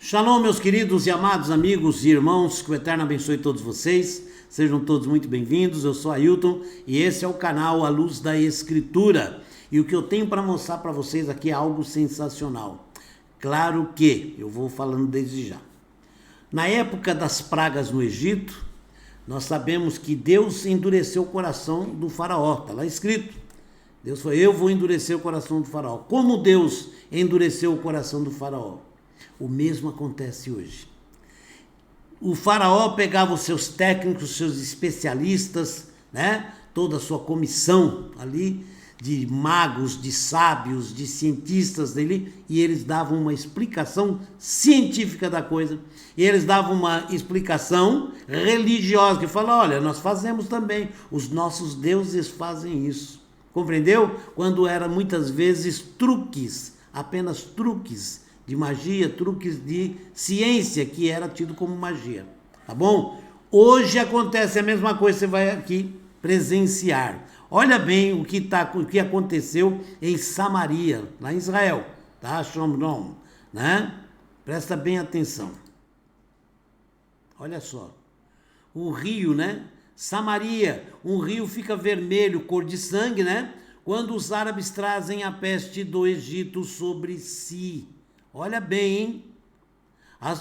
Shalom, meus queridos e amados amigos e irmãos, que o Eterno abençoe todos vocês, sejam todos muito bem-vindos. Eu sou Ailton e esse é o canal A Luz da Escritura, e o que eu tenho para mostrar para vocês aqui é algo sensacional. Claro que eu vou falando desde já. Na época das pragas no Egito, nós sabemos que Deus endureceu o coração do faraó, está lá escrito. Deus falou, eu vou endurecer o coração do faraó. Como Deus endureceu o coração do faraó? O mesmo acontece hoje. O faraó pegava os seus técnicos, os seus especialistas, né? Toda a sua comissão ali de magos, de sábios, de cientistas dele, e eles davam uma explicação científica da coisa. E eles davam uma explicação religiosa, que fala, olha, nós fazemos também, os nossos deuses fazem isso. Compreendeu? Quando era muitas vezes truques, apenas truques de magia, truques de ciência, que era tido como magia, tá bom? Hoje acontece a mesma coisa, você vai aqui presenciar. Olha bem o que aconteceu em Samaria, lá em Israel, tá? Shomron, né? Presta bem atenção. Olha só, o rio, né? Samaria, um rio fica vermelho, cor de sangue, né? Quando os árabes trazem a peste do Egito sobre si. Olha bem, hein?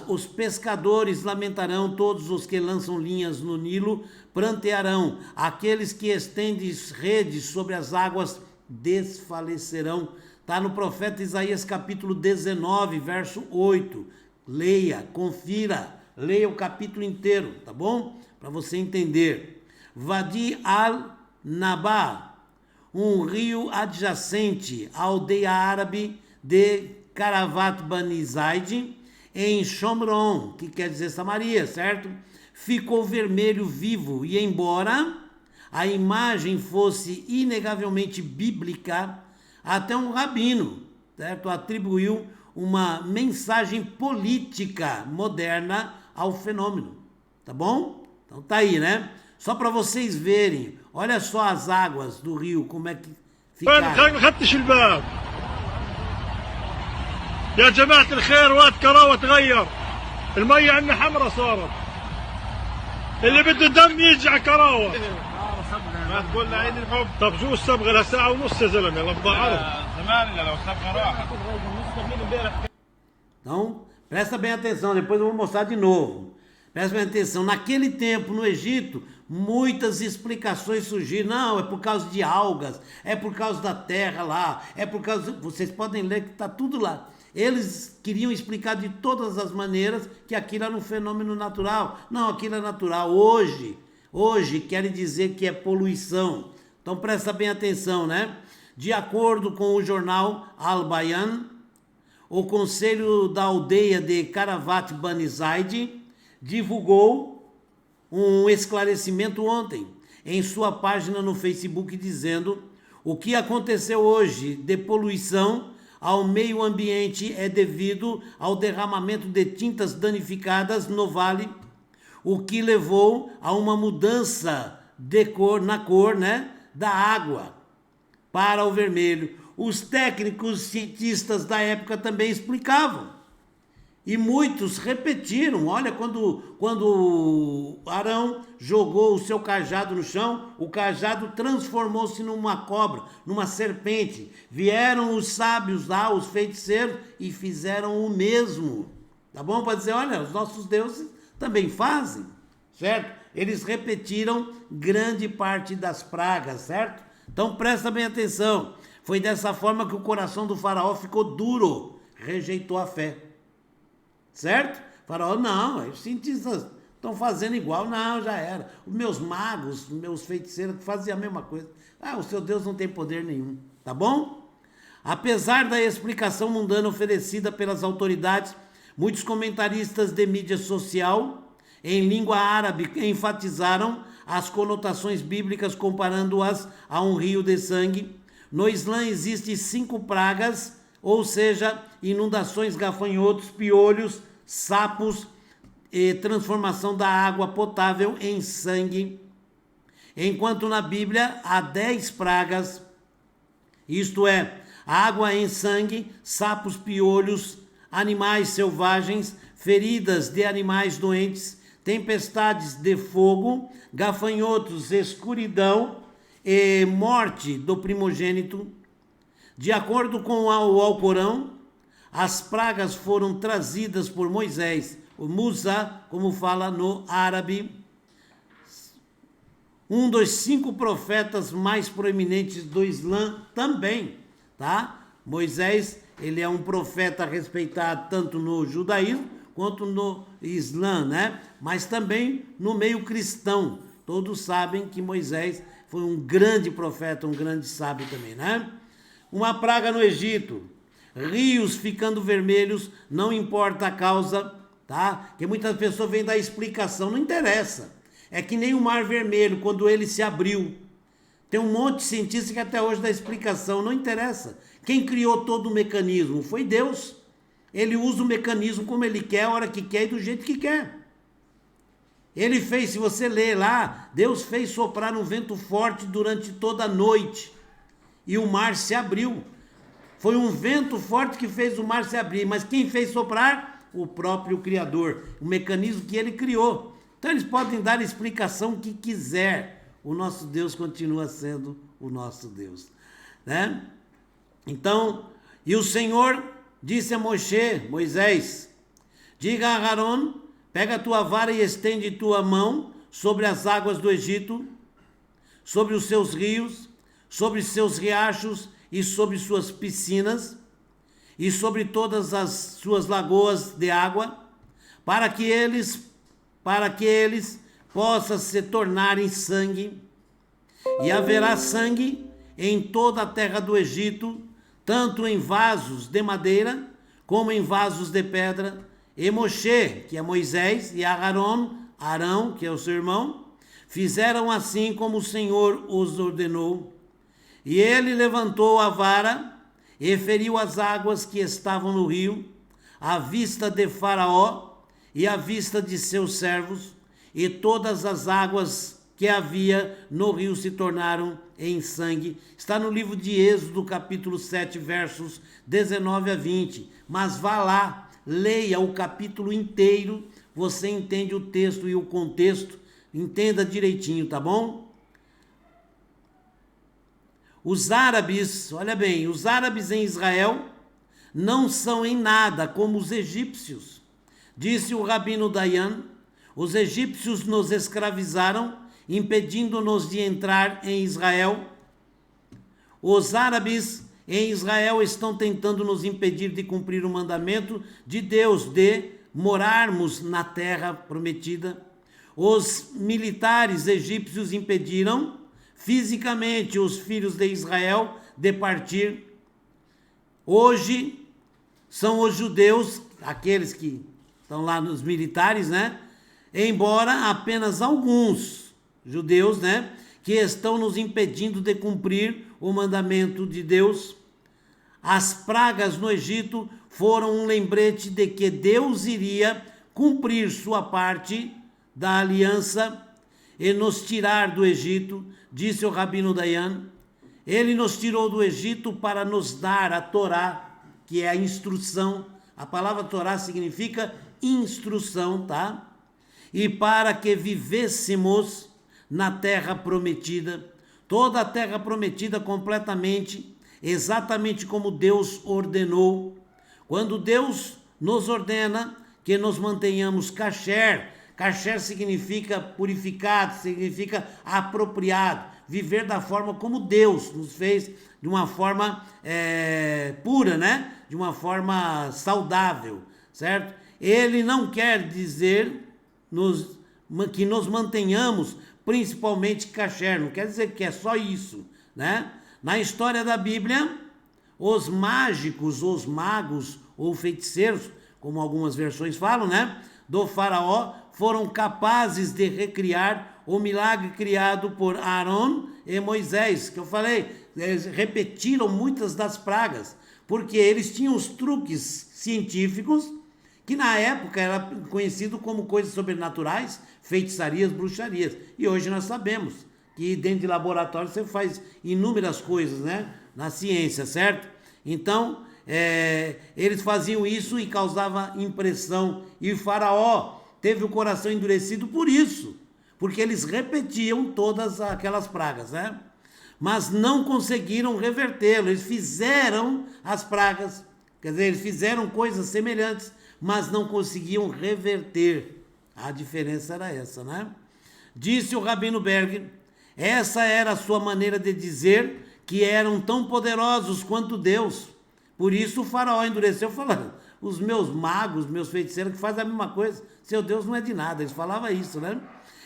Os pescadores lamentarão, todos os que lançam linhas no Nilo prantearão, aqueles que estendem redes sobre as águas desfalecerão. Está no profeta Isaías capítulo 19, verso 8. Leia, confira, leia o capítulo inteiro, tá bom? Para você entender. Wadi al-Nabá, um rio adjacente à aldeia árabe de Karavat Bani Zaid, em Shomron, que quer dizer Samaria, certo? Ficou vermelho vivo, e embora a imagem fosse inegavelmente bíblica, até um rabino, certo? Atribuiu uma mensagem política moderna ao fenômeno, tá bom? Então tá aí, né? Só para vocês verem, olha só as águas do rio, como é que ficaram. يا جماعة الخير واد كراوة تغير المية عندنا حمرا صارت اللي بده دم يجي على كراوة ما تقول لي عيد الحب طب شو الصبغة لساعة ونص يا زلمة يلا بضعف زمان لو الصبغة راحت. Então, presta bem atenção, depois eu vou mostrar de novo. Presta bem atenção, naquele tempo no Egito, muitas explicações surgiram. Não, é por causa de algas, é por causa da terra lá, é por causa... Vocês podem ler que está tudo lá. Eles queriam explicar de todas as maneiras que aquilo era um fenômeno natural. Não, aquilo é natural. Hoje querem dizer que é poluição. Então presta bem atenção, né? De acordo com o jornal Al-Bayan, o conselho da aldeia de Karavat Bani Zaid divulgou um esclarecimento ontem em sua página no Facebook dizendo o que aconteceu hoje de poluição ao meio ambiente é devido ao derramamento de tintas danificadas no vale, o que levou a uma mudança de cor, na cor, né, da água para o vermelho. Os técnicos cientistas da época também explicavam. E muitos repetiram. Olha, quando Arão jogou o seu cajado no chão, o cajado transformou-se numa cobra, numa serpente. Vieram os sábios lá, os feiticeiros, e fizeram o mesmo. Tá bom? Para dizer, olha, os nossos deuses também fazem, certo? Eles repetiram grande parte das pragas, certo? Então presta bem atenção. Foi dessa forma que o coração do faraó ficou duro, rejeitou a fé. Certo? Faraó, não, os cientistas estão fazendo igual, não, já era. Os meus magos, os meus feiticeiros faziam a mesma coisa. Ah, o seu Deus não tem poder nenhum, tá bom? Apesar da explicação mundana oferecida pelas autoridades, muitos comentaristas de mídia social em língua árabe enfatizaram as conotações bíblicas comparando-as a um rio de sangue. No Islã existem 5 pragas, ou seja, inundações, gafanhotos, piolhos, sapos e transformação da água potável em sangue. Enquanto na Bíblia há 10 pragas, isto é, água em sangue, sapos, piolhos, animais selvagens, feridas de animais doentes, tempestades de fogo, gafanhotos, escuridão e morte do primogênito. De acordo com o Alcorão, as pragas foram trazidas por Moisés, o Musa, como fala no árabe, um dos 5 profetas mais proeminentes do Islã também, tá? Moisés, ele é um profeta respeitado tanto no judaísmo quanto no Islã, né? Mas também no meio cristão. Todos sabem que Moisés foi um grande profeta, um grande sábio também, né? Uma praga no Egito, rios ficando vermelhos, não importa a causa, tá? Porque muitas pessoas vêm dar explicação, não interessa. É que nem o Mar Vermelho, quando ele se abriu. Tem um monte de cientista que até hoje dá explicação, não interessa. Quem criou todo o mecanismo foi Deus. Ele usa o mecanismo como ele quer, a hora que quer e do jeito que quer. Ele fez, se você ler lá, Deus fez soprar um vento forte durante toda a noite. E o mar se abriu. Foi um vento forte que fez o mar se abrir. Mas quem fez soprar? O próprio Criador. O mecanismo que ele criou. Então eles podem dar a explicação que quiser. O nosso Deus continua sendo o nosso Deus, né? Então, e o Senhor disse a Moisés, diga a Aarón, pega a tua vara e estende tua mão sobre as águas do Egito, sobre os seus rios, sobre seus riachos e sobre suas piscinas, e sobre todas as suas lagoas de água, para que eles possam se tornarem sangue, e haverá sangue em toda a terra do Egito, tanto em vasos de madeira, como em vasos de pedra. E Moshe, que é Moisés, e Arão, que é o seu irmão, fizeram assim como o Senhor os ordenou. E ele levantou a vara e feriu as águas que estavam no rio, à vista de Faraó e à vista de seus servos, e todas as águas que havia no rio se tornaram em sangue. Está no livro de Êxodo, capítulo 7, versos 19 a 20. Mas vá lá, leia o capítulo inteiro, você entende o texto e o contexto, entenda direitinho, tá bom? Os árabes, olha bem, os árabes em Israel não são em nada como os egípcios. Disse o Rabino Dayan, os egípcios nos escravizaram, impedindo-nos de entrar em Israel. Os árabes em Israel estão tentando nos impedir de cumprir o mandamento de Deus de morarmos na terra prometida. Os militares egípcios impediram fisicamente os filhos de Israel de partir. Hoje são os judeus, aqueles que estão lá nos militares, né? Embora apenas alguns judeus, né, que estão nos impedindo de cumprir o mandamento de Deus. As pragas no Egito foram um lembrete de que Deus iria cumprir sua parte da aliança e nos tirar do Egito, disse o Rabino Dayan. Ele nos tirou do Egito para nos dar a Torá, que é a instrução. A palavra Torá significa instrução, tá? E para que vivêssemos na terra prometida, toda a terra prometida completamente, exatamente como Deus ordenou. Quando Deus nos ordena que nos mantenhamos kasher, kasher significa purificado, significa apropriado, viver da forma como Deus nos fez, de uma forma pura, né? De uma forma saudável, certo? Ele não quer dizer que nos mantenhamos principalmente kasher, não quer dizer que é só isso, né? Na história da Bíblia, os mágicos, os magos ou feiticeiros, como algumas versões falam, né, do faraó, foram capazes de recriar o milagre criado por Arão e Moisés, que eu falei, eles repetiram muitas das pragas, porque eles tinham os truques científicos, que na época era conhecido como coisas sobrenaturais, feitiçarias, bruxarias. E hoje nós sabemos que dentro de laboratório você faz inúmeras coisas, né? Na ciência, certo? Então, eles faziam isso e causava impressão. E o faraó teve o coração endurecido por isso, porque eles repetiam todas aquelas pragas, né? Mas não conseguiram revertê-lo. Eles fizeram as pragas, quer dizer, eles fizeram coisas semelhantes, mas não conseguiam reverter. A diferença era essa, né? Disse o Rabino Berg, essa era a sua maneira de dizer que eram tão poderosos quanto Deus. Por isso o faraó endureceu falando, os meus magos, meus feiticeiros que fazem a mesma coisa, seu Deus não é de nada. Eles falavam isso, né?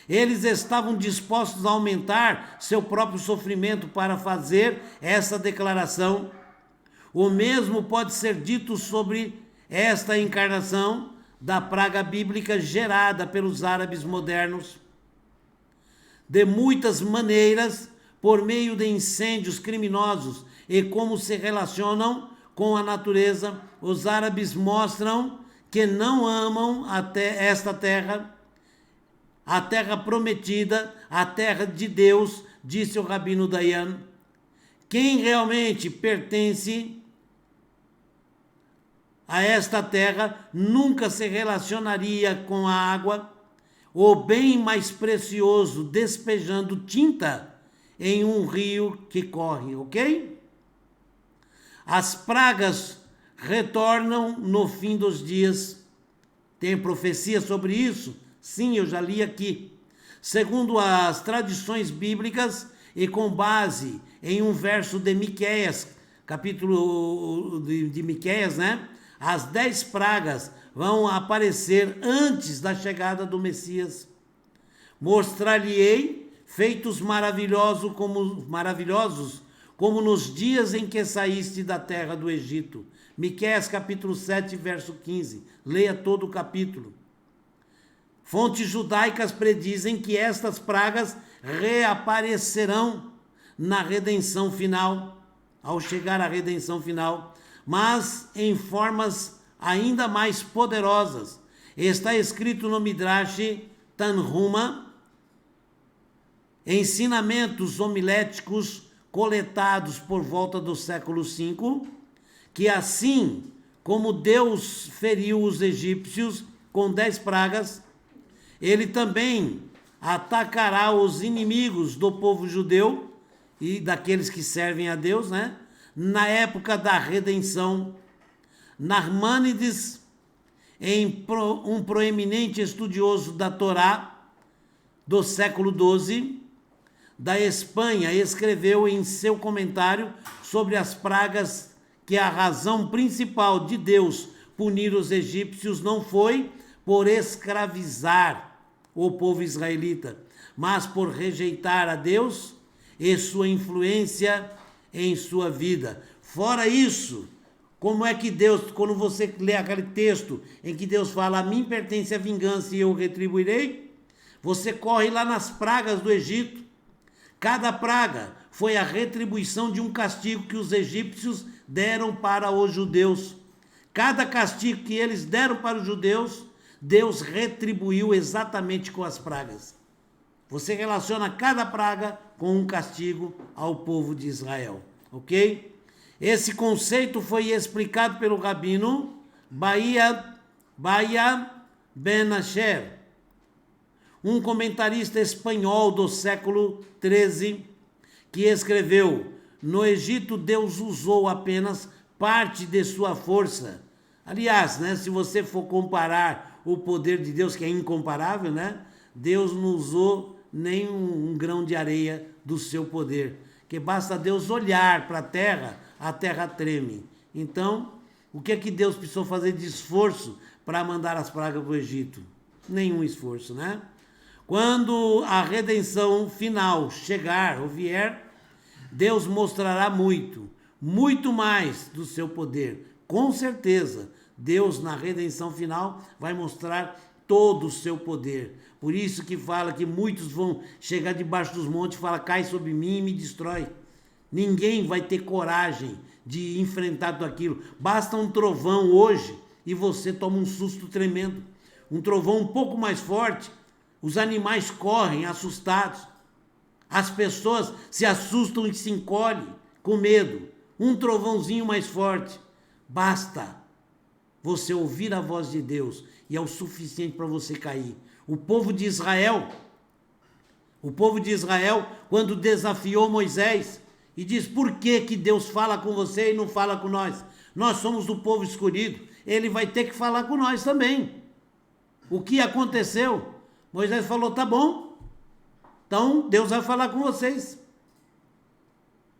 Eles estavam dispostos a aumentar seu próprio sofrimento para fazer essa declaração. O mesmo pode ser dito sobre esta encarnação da praga bíblica gerada pelos árabes modernos. De muitas maneiras, por meio de incêndios criminosos e como se relacionam com a natureza, os árabes mostram que não amam esta terra, a terra prometida, a terra de Deus, disse o Rabino Dayan. Quem realmente pertence a esta terra nunca se relacionaria com a água, o bem mais precioso, despejando tinta em um rio que corre, ok? As pragas retornam no fim dos dias. Tem profecia sobre isso? Sim, eu já li aqui. Segundo as tradições bíblicas e com base em um verso de Miqueias, capítulo de Miqueias, né? As 10 pragas vão aparecer antes da chegada do Messias. Mostrar-lhe-ei feitos maravilhosos como nos dias em que saíste da terra do Egito. Miqueias capítulo 7, verso 15. Leia todo o capítulo. Fontes judaicas predizem que estas pragas reaparecerão na redenção final, ao chegar à redenção final, mas em formas ainda mais poderosas. Está escrito no Midrash Tanhuma, ensinamentos homiléticos coletados por volta do século V, que assim como Deus feriu os egípcios com 10 pragas, ele também atacará os inimigos do povo judeu e daqueles que servem a Deus, né? Na época da redenção. Narmânides, um proeminente estudioso da Torá do século XII, da Espanha, escreveu em seu comentário sobre as pragas que a razão principal de Deus punir os egípcios não foi por escravizar o povo israelita, mas por rejeitar a Deus e sua influência em sua vida. Fora isso, como é que Deus, quando você lê aquele texto em que Deus fala, a mim pertence a vingança e eu retribuirei, você corre lá nas pragas do Egito. Cada praga foi a retribuição de um castigo que os egípcios deram para os judeus. Cada castigo que eles deram para os judeus, Deus retribuiu exatamente com as pragas. Você relaciona cada praga com um castigo ao povo de Israel, ok? Esse conceito foi explicado pelo rabino Bahia Ben Asher, um comentarista espanhol do século XIII, que escreveu: no Egito Deus usou apenas parte de sua força. Aliás, né, se você for comparar o poder de Deus, que é incomparável, né, Deus não usou nem um grão de areia do seu poder, que basta Deus olhar para a terra treme. Então, o que é que Deus precisou fazer de esforço para mandar as pragas para o Egito? Nenhum esforço, né? Quando a redenção final chegar ou vier, Deus mostrará muito mais do seu poder. Com certeza, Deus na redenção final vai mostrar todo o seu poder. Por isso que fala que muitos vão chegar debaixo dos montes e falar, cai sobre mim e me destrói. Ninguém vai ter coragem de enfrentar tudo aquilo. Basta um trovão hoje e você toma um susto tremendo. Um trovão um pouco mais forte, os animais correm assustados. As pessoas se assustam e se encolhem com medo. Um trovãozinho mais forte. Basta você ouvir a voz de Deus e é o suficiente para você cair. O povo de Israel, quando desafiou Moisés e diz: por que que Deus fala com você e não fala com nós? Nós somos o povo escolhido, ele vai ter que falar com nós também. O que aconteceu? Moisés falou: tá bom, então Deus vai falar com vocês.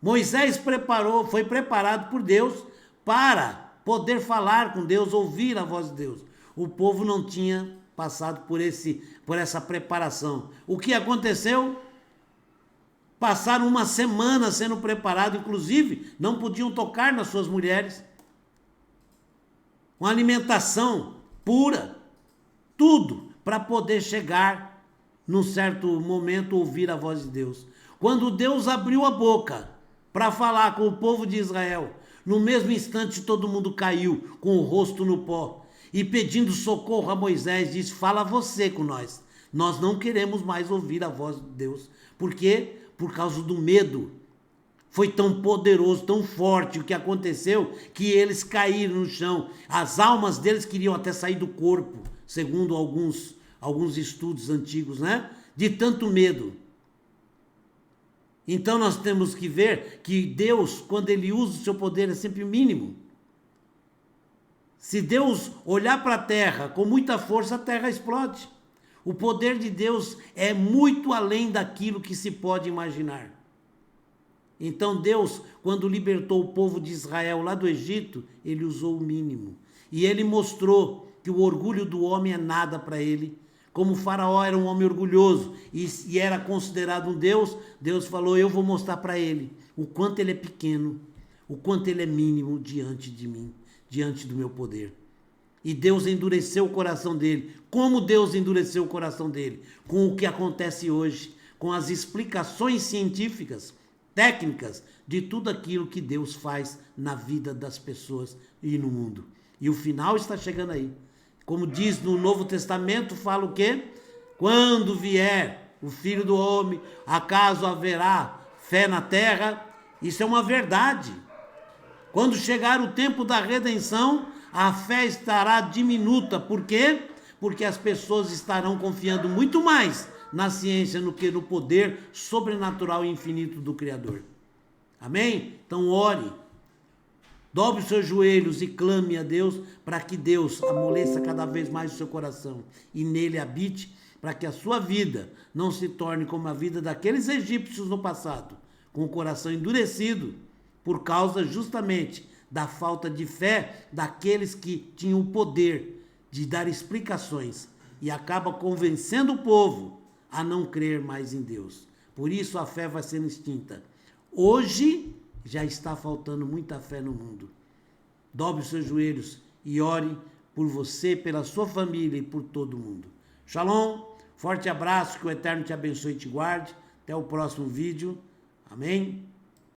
Moisés foi preparado por Deus para poder falar com Deus, ouvir a voz de Deus. O povo não tinha passado por essa preparação. O que aconteceu? Passaram uma semana sendo preparado, inclusive não podiam tocar nas suas mulheres. Uma alimentação pura, tudo para poder chegar num certo momento ouvir a voz de Deus. Quando Deus abriu a boca para falar com o povo de Israel, no mesmo instante todo mundo caiu com o rosto no pó e pedindo socorro a Moisés, disse: fala você com nós. Nós não queremos mais ouvir a voz de Deus. Por quê? Por causa do medo. Foi tão poderoso, tão forte o que aconteceu, que eles caíram no chão. As almas deles queriam até sair do corpo, segundo alguns estudos antigos, né? De tanto medo. Então nós temos que ver que Deus, quando ele usa o seu poder, é sempre mínimo. Se Deus olhar para a terra com muita força, a terra explode. O poder de Deus é muito além daquilo que se pode imaginar. Então Deus, quando libertou o povo de Israel lá do Egito, ele usou o mínimo. E ele mostrou que o orgulho do homem é nada para ele. Como o faraó era um homem orgulhoso e era considerado um Deus, Deus falou: eu vou mostrar para ele o quanto ele é pequeno, o quanto ele é mínimo diante de mim, diante do meu poder. E Deus endureceu o coração dele. Como Deus endureceu o coração dele? Com o que acontece hoje, com as explicações científicas, técnicas de tudo aquilo que Deus faz na vida das pessoas e no mundo. E o final está chegando aí. Como diz no Novo Testamento, fala o quê? Quando vier o Filho do Homem, acaso haverá fé na terra? Isso é uma verdade. Quando chegar o tempo da redenção, a fé estará diminuta. Por quê? Porque as pessoas estarão confiando muito mais na ciência do que no poder sobrenatural e infinito do Criador. Amém? Então ore. Dobre os seus joelhos e clame a Deus para que Deus amoleça cada vez mais o seu coração e nele habite, para que a sua vida não se torne como a vida daqueles egípcios no passado, com o coração endurecido por causa justamente da falta de fé daqueles que tinham o poder de dar explicações e acaba convencendo o povo a não crer mais em Deus. Por isso a fé vai sendo extinta. Hoje já está faltando muita fé no mundo. Dobre os seus joelhos e ore por você, pela sua família e por todo mundo. Shalom, forte abraço, que o Eterno te abençoe e te guarde. Até o próximo vídeo. Amém?